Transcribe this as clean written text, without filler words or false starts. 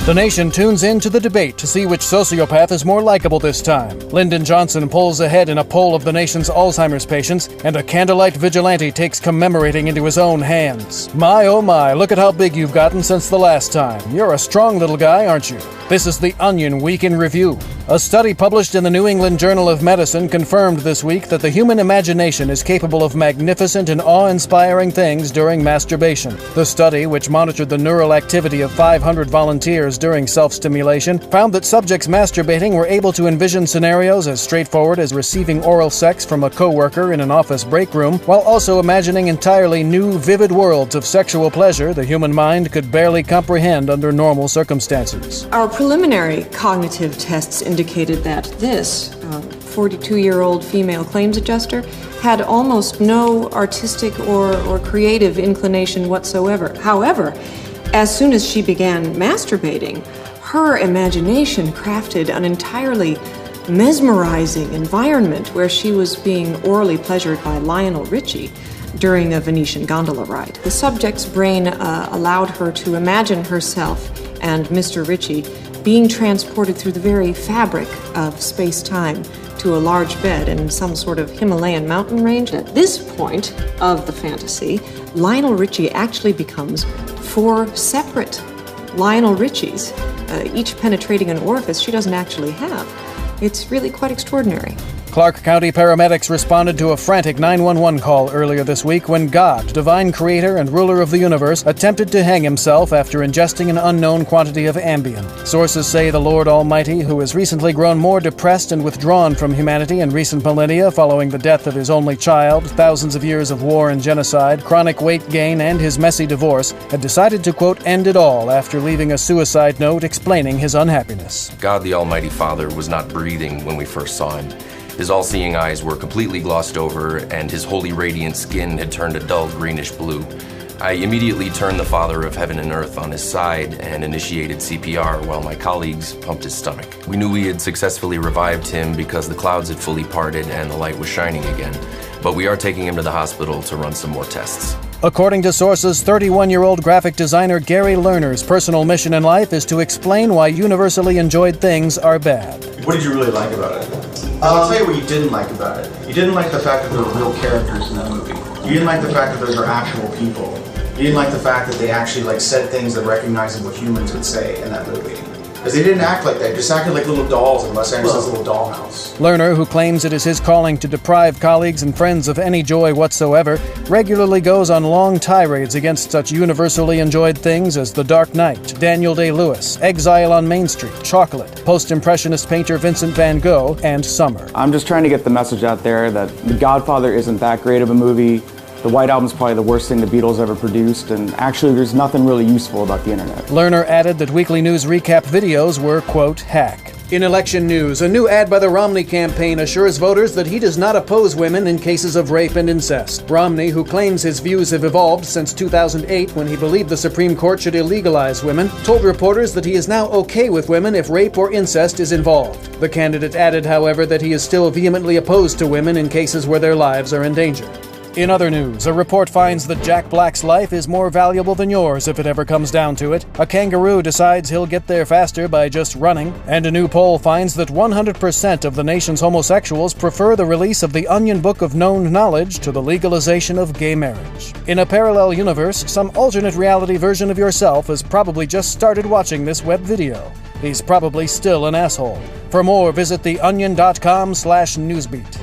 The nation tunes in to the debate to see which sociopath is more likable this time. Lyndon Johnson pulls ahead in a poll of the nation's Alzheimer's patients, and a candlelight vigilante takes commemorating into his own hands. My oh my, look at how big you've gotten since the last time. You're a strong little guy, aren't you? This is the Onion Week in Review. A study published in the New England Journal of Medicine confirmed this week that the human imagination is capable of magnificent and awe-inspiring things during masturbation. The study, which monitored the neural activity of 500 volunteers during self-stimulation, found that subjects masturbating were able to envision scenarios as straightforward as receiving oral sex from a coworker in an office break room, while also imagining entirely new, vivid worlds of sexual pleasure the human mind could barely comprehend under normal circumstances. Our preliminary cognitive tests indicated that this 42-year-old female claims adjuster had almost no artistic or creative inclination whatsoever. However, as soon as she began masturbating, her imagination crafted an entirely mesmerizing environment where she was being orally pleasured by Lionel Richie during a Venetian gondola ride. The subject's brain allowed her to imagine herself and Mr. Richie being transported through the very fabric of space-time to a large bed in some sort of Himalayan mountain range. At this point of the fantasy, Lionel Richie actually becomes 4 separate Lionel Richies, each penetrating an orifice she doesn't actually have. It's really quite extraordinary. Clark County paramedics responded to a frantic 911 call earlier this week when God, divine creator and ruler of the universe, attempted to hang himself after ingesting an unknown quantity of Ambien. Sources say the Lord Almighty, who has recently grown more depressed and withdrawn from humanity in recent millennia following the death of his only child, thousands of years of war and genocide, chronic weight gain, and his messy divorce, had decided to, quote, end it all after leaving a suicide note explaining his unhappiness. God the Almighty Father was not breathing when we first saw him. His all-seeing eyes were completely glossed over, and his holy radiant skin had turned a dull greenish blue. I immediately turned the Father of Heaven and Earth on his side and initiated CPR while my colleagues pumped his stomach. We knew we had successfully revived him because the clouds had fully parted and the light was shining again, but we are taking him to the hospital to run some more tests. According to sources, 31-year-old graphic designer Gary Lerner's personal mission in life is to explain why universally enjoyed things are bad. What did you really like about it? I'll tell you what you didn't like about it. You didn't like the fact that there were real characters in that movie. You didn't like the fact that those are actual people. You didn't like the fact that they actually said things that recognized what humans would say in that movie. Because they didn't act like that, they just acted like little dolls in Los Angeles' little dollhouse. Lerner, who claims it is his calling to deprive colleagues and friends of any joy whatsoever, regularly goes on long tirades against such universally enjoyed things as The Dark Knight, Daniel Day-Lewis, Exile on Main Street, Chocolate, post-impressionist painter Vincent van Gogh, and Summer. I'm just trying to get the message out there that The Godfather isn't that great of a movie. The White Album's probably the worst thing the Beatles ever produced, and actually there's nothing really useful about the internet. Lerner added that weekly news recap videos were, quote, hack. In election news, a new ad by the Romney campaign assures voters that he does not oppose women in cases of rape and incest. Romney, who claims his views have evolved since 2008 when he believed the Supreme Court should illegalize women, told reporters that he is now okay with women if rape or incest is involved. The candidate added, however, that he is still vehemently opposed to women in cases where their lives are in danger. In other news, a report finds that Jack Black's life is more valuable than yours if it ever comes down to it. A kangaroo decides he'll get there faster by just running, and a new poll finds that 100% of the nation's homosexuals prefer the release of the Onion Book of Known Knowledge to the legalization of gay marriage. In a parallel universe, some alternate reality version of yourself has probably just started watching this web video. He's probably still an asshole. For more, visit theonion.com/newsbeat.